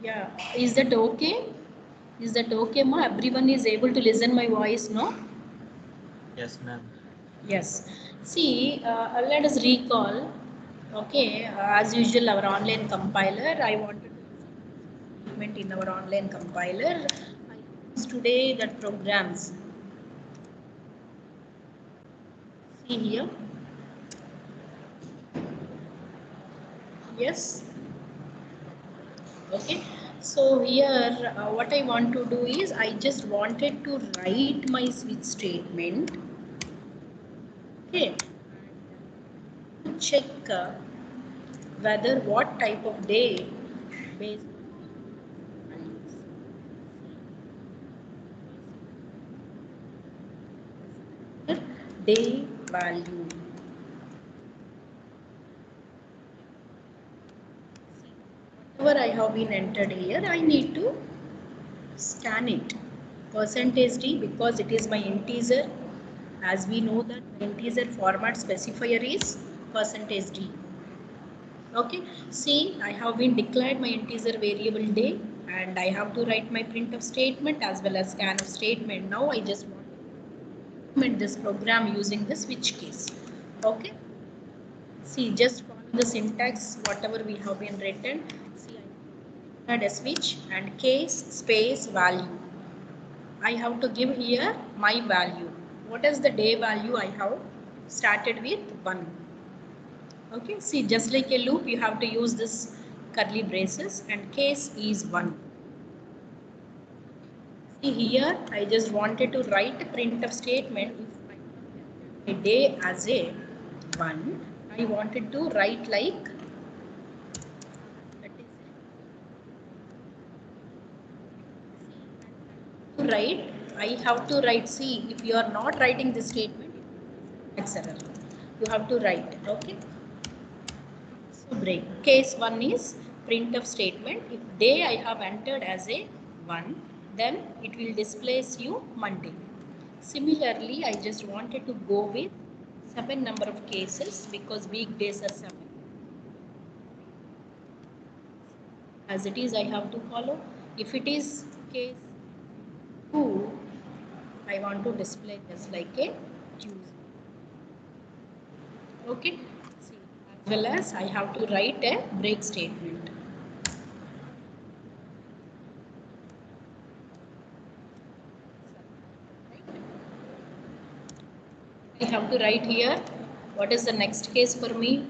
Yeah, is that okay? Is that okay, ma? Everyone is able to listen my voice, no? Yes, ma'am. Yes. See, let us recall. Okay, as usual, our online compiler. I wanted to implement in our online compiler. I use today that programs. See here. Yes. Okay, so here what I want to do is I just wanted to write my switch statement. Okay, to check whether what type of day based on day value. Whatever I have been entered here, I need to scan it. Percentage D, because it is my integer. As we know that integer format specifier is percentage D. Okay, see, I have been declared my integer variable day and I have to write my printf statement as well as scanf statement. Now I just want to implement this program using the switch case. Okay, see, just follow the syntax whatever we have been written. See, I add a switch and case space value. I have to give here my value. What is the day value? I have started with 1. Okay, see, just like a loop, you have to use this curly braces and case is 1. See here, I just wanted to write a printf statement. If I a day as a 1, I wanted to write like to write. I have to write. See, if you are not writing this statement, it's error. You have to write. Okay. So break. Case 1 is printf statement. If day I have entered as a 1, then it will displace you Monday. Similarly, I just wanted to go with 7 number of cases because weekdays are 7. As it is, I have to follow. If it is case 2, I want to display just like a Tuesday. Okay. See, as well as I have to write a break statement. I have to write here what is the next case for me.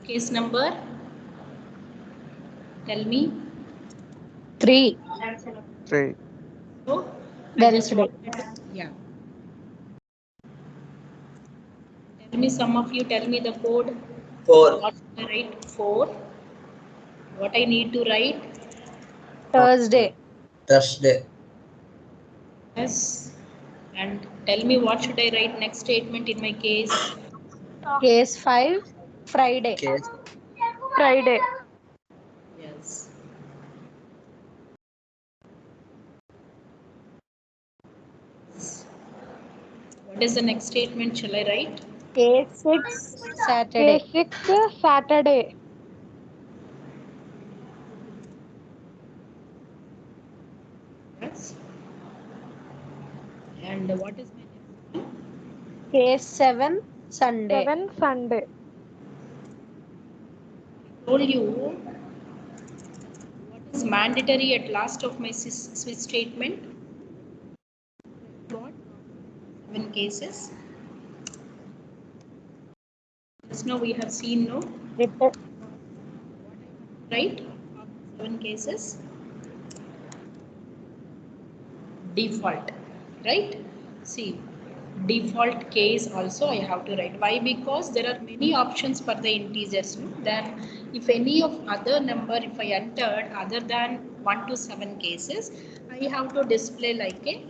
Case number, tell me. 3. 3. So I just Wednesday. wanted to, yeah. Tell me, some of you tell me the code. 4. What should I write? 4. What I need to write? Thursday. Thursday. Yes. And tell me what should I write next statement in my case? Case 5. Friday. Case. Friday. Yes. What is the next statement shall I write? Case 6. Saturday. Case 6 Saturday. Yes. And what is my next one? Case 7. Sunday. 7 Sunday. I told you what is mandatory at last of my switch statement. What? 7 cases. Just now we have seen, no? Return. Right? 7 cases. Default. Right? See, default case also I have to write. Why? Because there are many options for the integers. No? Then if any of other number, if I entered other than 1 to 7 cases, I have to display like a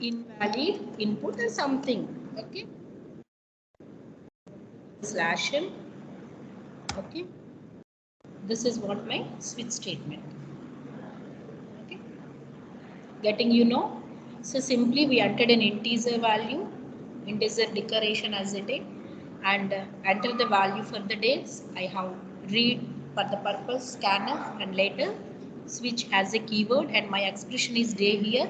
invalid input or something. Okay, slash n. Okay, this is what my switch statement. Okay, getting, you know. So simply we entered an integer value, integer declaration as a day, and enter the value for the days. I have read for the purpose scanf, and later switch as a keyword, and my expression is day here,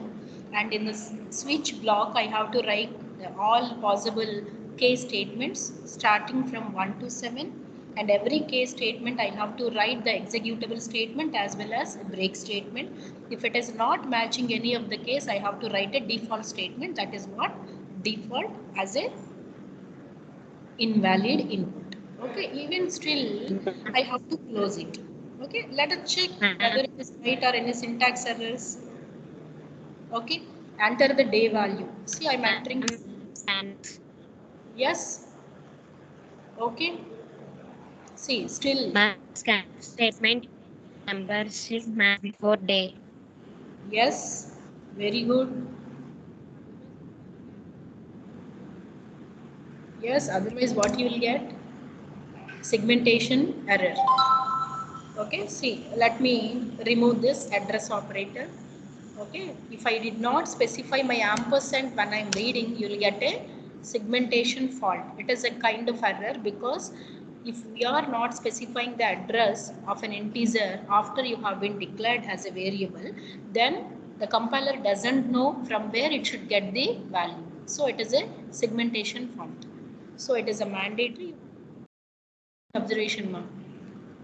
and in the switch block I have to write all possible case statements starting from 1 to 7, and every case statement I have to write the executable statement as well as a break statement. If it is not matching any of the case, I have to write a default statement, that is what default as a invalid input. Okay, even still I have to close it. Okay, let us check whether it is right or any syntax errors. Okay, enter the day value. See, I'm entering. Yes. Okay. See, still. Scan statement number should match before day. Yes. Very good. Yes. Otherwise, what you will get? Segmentation error. Okay, see, let me remove this address operator. Okay, if I did not specify my ampersand when I'm reading, you will get a segmentation fault. It is a kind of error because if we are not specifying the address of an integer after you have been declared as a variable, then the compiler doesn't know from where it should get the value. So it is a segmentation fault. So it is a mandatory observation, ma'am.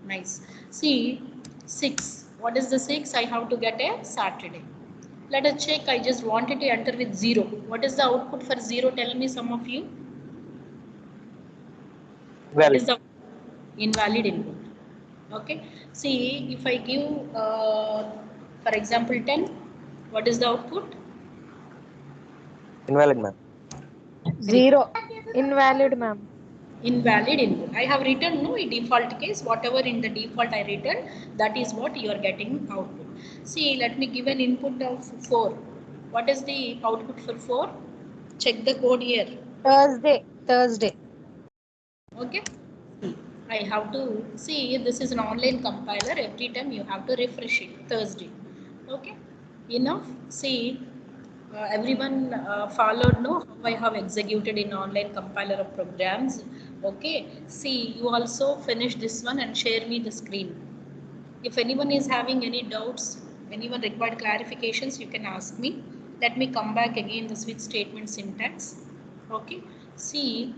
Nice. See, 6. What is the 6? I have to get a Saturday. Let us check. I just wanted to enter with 0. What is the output for 0? Tell me, some of you. What is the invalid input? Okay. See, if I give, for example, 10, what is the output? Invalid, ma'am. 0. Invalid, ma'am. Invalid input. I have written no default case, whatever in the default I written, that is what you are getting output. See, let me give an input of 4. What is the output for 4? Check the code here. Thursday. Okay. I have to see, this is an online compiler. Every time you have to refresh it. Thursday. Okay. Enough. See, everyone followed no how I have executed in online compiler of programs. Okay. See, you also finish this one and share me the screen. If anyone is having any doubts, anyone required clarifications, you can ask me. Let me come back again the switch statement syntax. Okay. See,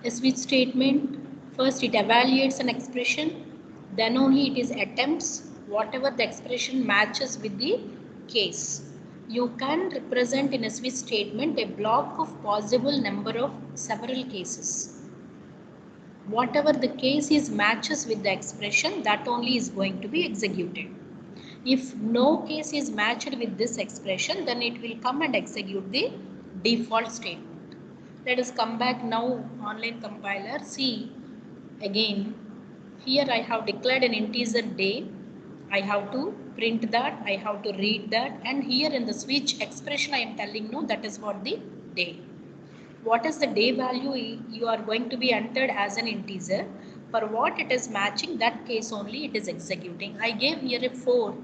a switch statement, first it evaluates an expression, then only it is attempts whatever the expression matches with the case. You can represent in a switch statement a block of possible number of several cases. Whatever the case is matches with the expression, that only is going to be executed. If no case is matched with this expression, then it will come and execute the default statement. Let us come back now, online compiler. See, again, here I have declared an integer day. I have to print that, I have to read that, and here in the switch expression I am telling no, that is what the day. What is the day value you are going to be entered as an integer. For what it is matching, that case only it is executing. I gave here a 4.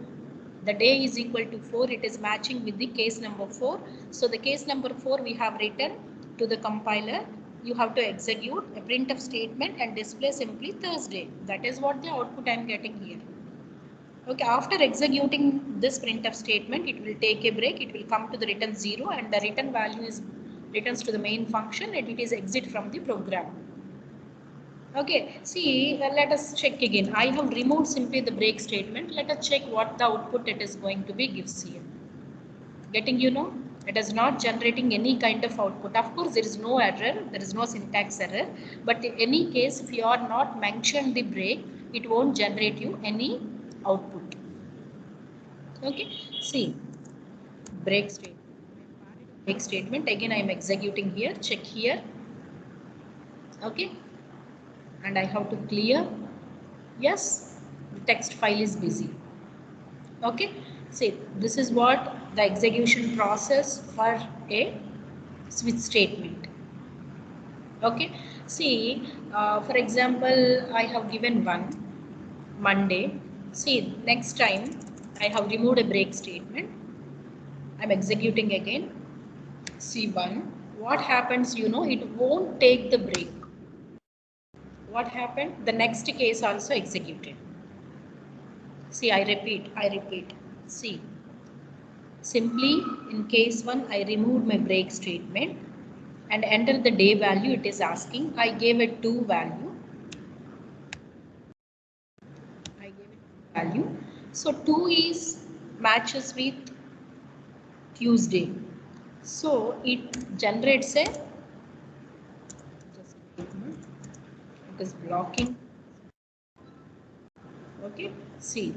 The day is equal to 4. It is matching with the case number 4. So the case number 4 we have written to the compiler. You have to execute a printf statement and display simply Thursday. That is what the output I am getting here. Okay, after executing this printf statement, it will take a break. It will come to the return 0 and the return value is returns to the main function and it is exit from the program. Okay, see, let us check again. I have removed simply the break statement. Let us check what the output it is going to be gives here. Getting it is not generating any kind of output. Of course, there is no error, there is no syntax error. But in any case, if you are not mentioned the break, it won't generate you any output. Okay, see, break statement. Break statement again. I am executing here. Check here. Okay, and I have to clear. Yes, the text file is busy. Okay, see, this is what the execution process for a switch statement. Okay, see, for example, I have given one Monday. See, next time I have removed a break statement. I'm executing again. C1. What happens, it won't take the break. what happened? The next case also executed. See, I repeat. See, simply in case 1, I removed my break statement and enter the day value it is asking. I gave it 2 value. So 2 is matches with Tuesday. So it generates a, just wait a minute, it is blocking. Okay, see,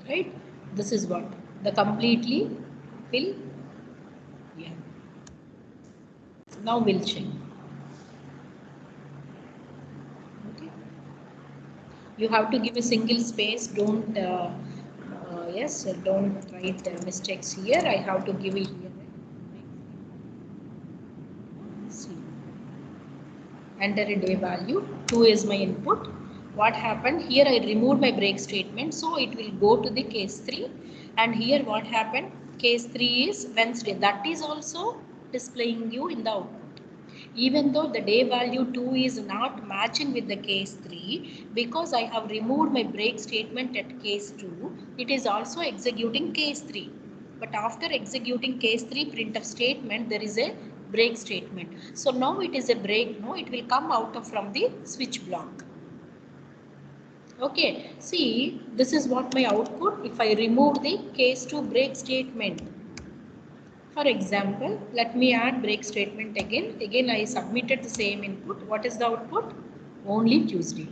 right? This is what the completely will, yeah. Now we'll check. Okay, you have to give a single space. Don't yes, don't write mistakes here. I have to give it here. See, enter a day value. 2 is my input. What happened here? I removed my break statement, so it will go to the case 3. And here what happened? Case 3 is Wednesday. That is also displaying you in the output. Even though the day value 2 is not matching with the case 3, because I have removed my break statement at case 2, it is also executing case 3. But after executing case 3 printf statement, there is a break statement. So now it is a break. No, it will come out of from the switch block. Okay, see, this is what my output if I remove the case 2 break statement. For example, let me add break statement again. Again, I submitted the same input. What is the output? Only Tuesday.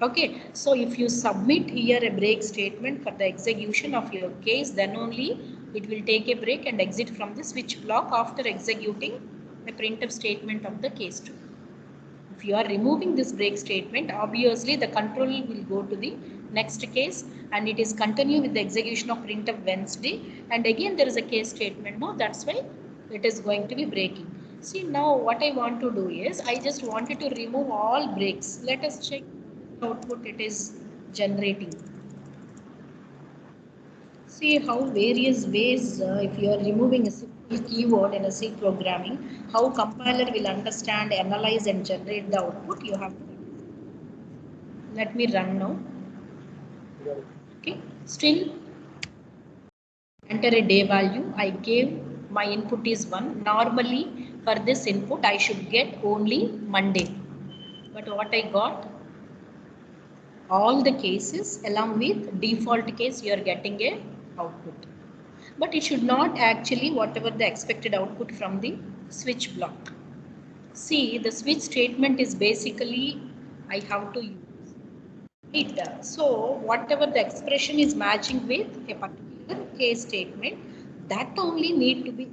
Okay, so if you submit here a break statement for the execution of your case, then only it will take a break and exit from the switch block after executing a printf statement of the case 2. If you are removing this break statement, obviously the control will go to the next case and it is continue with the execution of printf Wednesday, and again there is a case statement. No, that's why it is going to be breaking. See, now what I want to do is I just wanted to remove all breaks. Let us check the output it is generating. See how various ways, if you are removing a simple keyword in a C programming, how compiler will understand, analyze and generate the output. You have to. Let me run now. Okay, still enter a day value. I gave my input is 1. Normally for this input I should get only Monday. But what I got? All the cases along with default case you are getting a output. But it should not actually whatever the expected output from the switch block. See, the switch statement is basically I have to use it. So whatever the expression is matching with a particular case statement, that only need to be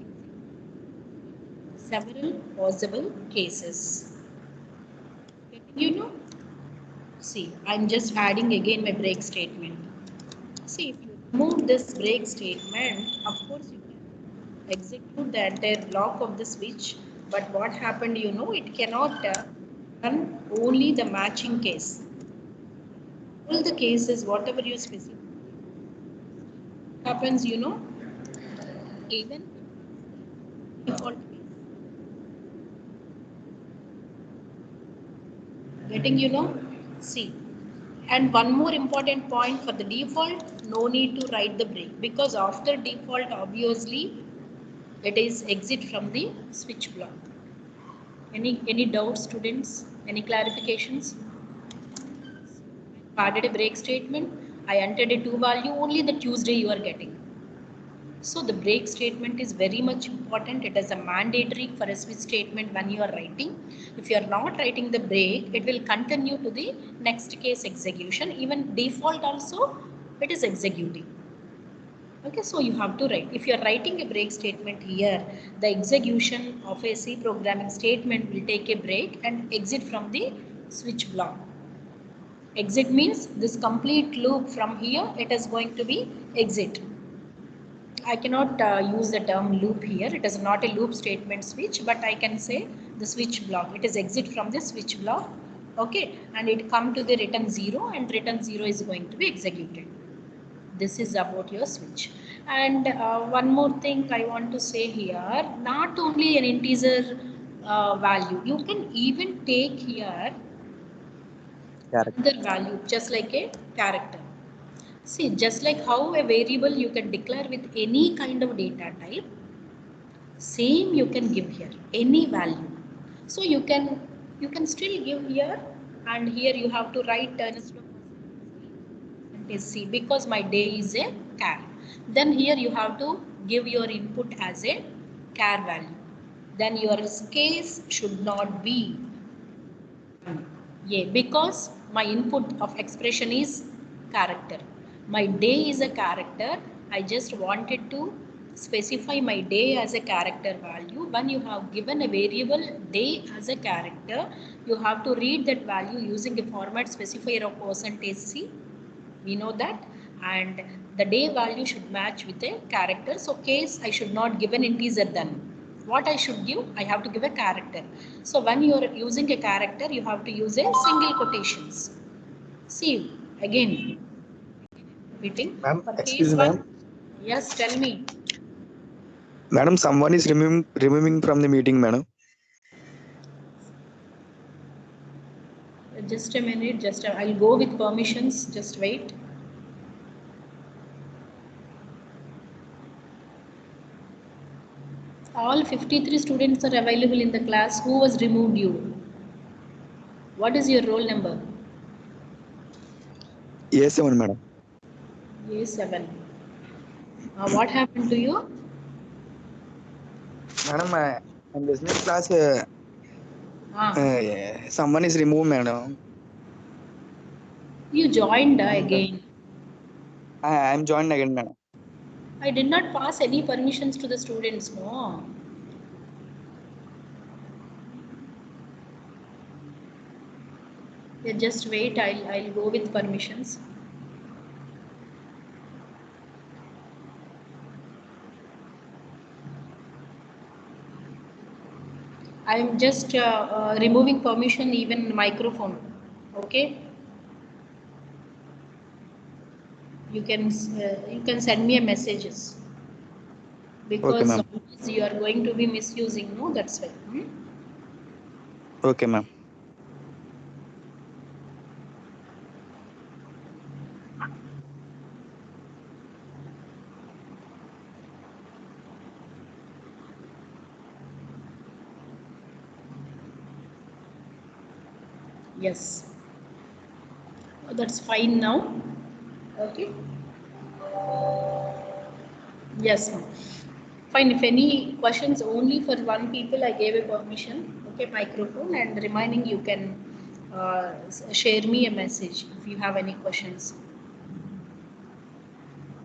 several possible cases. You know, see, I'm just adding again my break statement. See, if you remove this break statement, of course you can execute the entire block of the switch. But what happened, you know, it cannot run only the matching case. All the cases, whatever you specify, happens, you know, even default case. Getting, you know, see. And one more important point for the default, no need to write the break because after default, obviously, it is exit from the switch block. Any doubts, students? Any clarifications? Added a break statement. I entered a 2 value, only the Tuesday you are getting. So the break statement is very much important. It is a mandatory for a switch statement when you are writing. If you are not writing the break, it will continue to the next case execution. Even default also, it is executing. Okay, so you have to write. If you are writing a break statement here, the execution of a C programming statement will take a break and exit from the switch block. Exit means this complete loop from here, it is going to be exit. I cannot use the term loop here. It is not a loop statement switch, but I can say the switch block. It is exit from the switch block. Okay, and it come to the return 0 and return 0 is going to be executed. This is about your switch. And one more thing I want to say here, not only an integer value. You can even take here another value, just like a character. See, just like how a variable you can declare with any kind of data type, same you can give here any value. So you can still give here, and here you have to write instead of percentage C, because my day is a char. Then here you have to give your input as a char value. Then your case should not be because my input of expression is character. My day is a character. I just wanted to specify my day as a character value. When you have given a variable day as a character, you have to read that value using a format specifier of percentage %C. We know that. And the day value should match with a character. So case I should not give an integer then. What I should give? I have to give a character. So when you are using a character, you have to use a single quotations. See, again, repeating. Ma'am, For excuse case me, ma'am. one, yes, tell me. Madam, someone is removing from the meeting, madam. Just a minute, I'll go with permissions, just wait. All 53 students are available in the class. Who was removed you? What is your roll number? A7, madam. A7. What happened to you? Madam, I'm listening to class. Ah, Someone is removed, madam. you joined again. I'm joined again, madam. I did not pass any permissions to the students, no. Yeah, just wait, I'll go with permissions. I'm just removing permission, even microphone. Okay. You can send me a messages, Okay, because ma'am. you are going to be misusing. No, that's why. Okay, ma'am. Yes. That's fine now. Okay. Yes, ma'am. Fine. If any questions only for one people, I gave a permission. Okay, microphone, and remaining you can share me a message if you have any questions.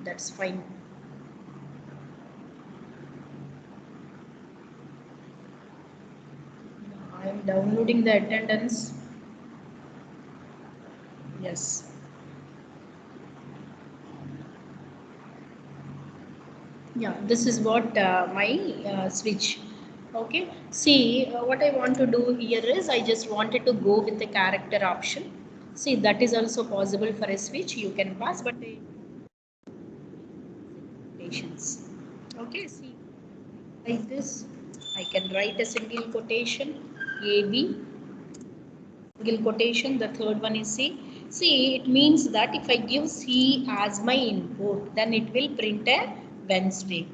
That's fine. I am downloading the attendance. Yes. Yeah, this is what my switch. Okay, see what I want to do here is I just wanted to go with the character option. See, that is also possible for a switch. You can pass, but quotations. Okay, see, like this, I can write a single quotation, AB, single quotation, the third one is C. See, it means that if I give C as my input, then it will print a Wednesday.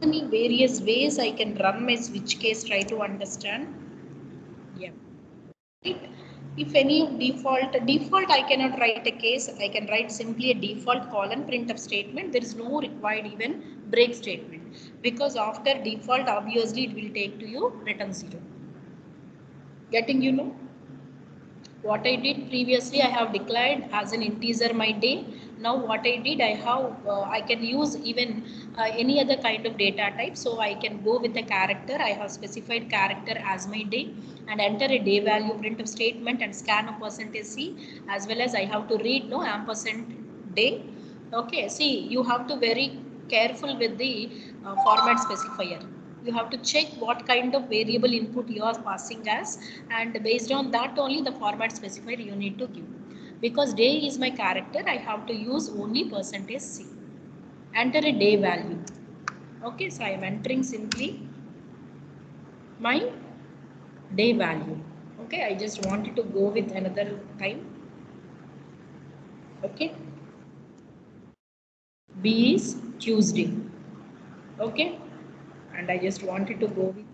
Many various ways I can run my switch case, try to understand. Yeah. Right. If any default I cannot write a case, I can write simply a default colon printf statement. There is no required even break statement, because after default obviously it will take to you return 0. Getting, what I did previously, I have declared as an integer my day. Now what I did, I can use even any other kind of data type. So I can go with a character. I have specified character as my day and enter a day value printf statement and scan a percentage %C, as well as I have to read no ampersand day. Okay, see, you have to very careful with the format specifier. You have to check what kind of variable input you are passing as, and based on that only the format specifier you need to give. Because day is my character, I have to use only percentage %C. Enter a day value. Okay, so I am entering simply my day value. Okay, I just wanted to go with another time. Okay, B is Tuesday. Okay, and I just wanted to go with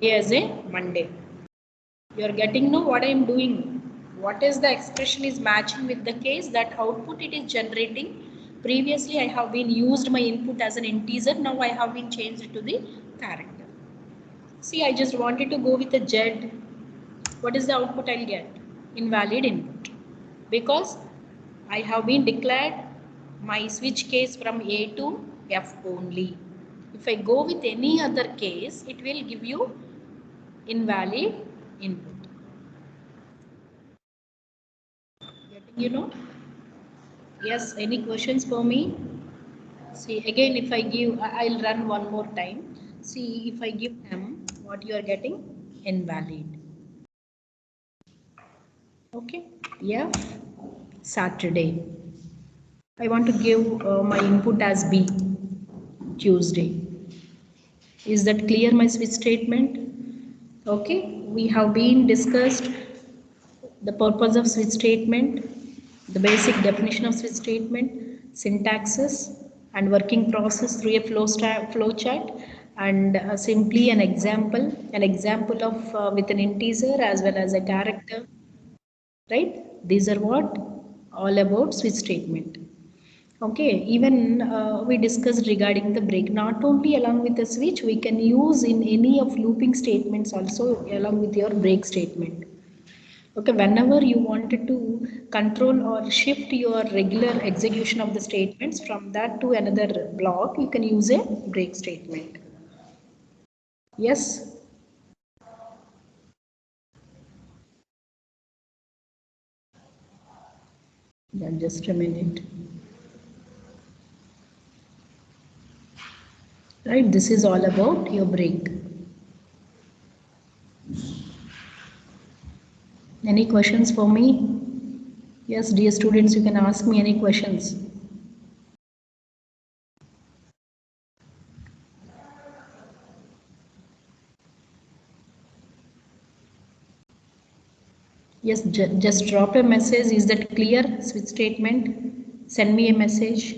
A as a Monday. You are getting know what I am doing. What is the expression is matching with the case, that output it is generating. Previously I have been used my input as an integer, now I have been changed to the character. See, I just wanted to go with a Z. What is the output I'll get? Invalid input. Because I have been declared my switch case from A to F only. If I go with any other case, it will give you invalid input. Getting you know? Yes, any questions for me? See, again, if I give, I'll run one more time. See, if I give M, what you are getting? Invalid. Okay, F, Saturday. I want to give my input as B, Tuesday. Is that clear, my switch statement? Okay, we have been discussed the purpose of switch statement, the basic definition of switch statement, syntaxes, and working process through a flow chart, and simply an example of with an integer as well as a character, right? These are what all about switch statement. Okay, even we discussed regarding the break. Not only along with the switch, we can use in any of looping statements also along with your break statement. Okay, whenever you wanted to control or shift your regular execution of the statements from that to another block, you can use a break statement. Yes? Yeah, just a minute. Right, this is all about your break. Any questions for me? Yes, dear students, you can ask me any questions. Yes, just drop a message. Is that clear? Switch statement. Send me a message.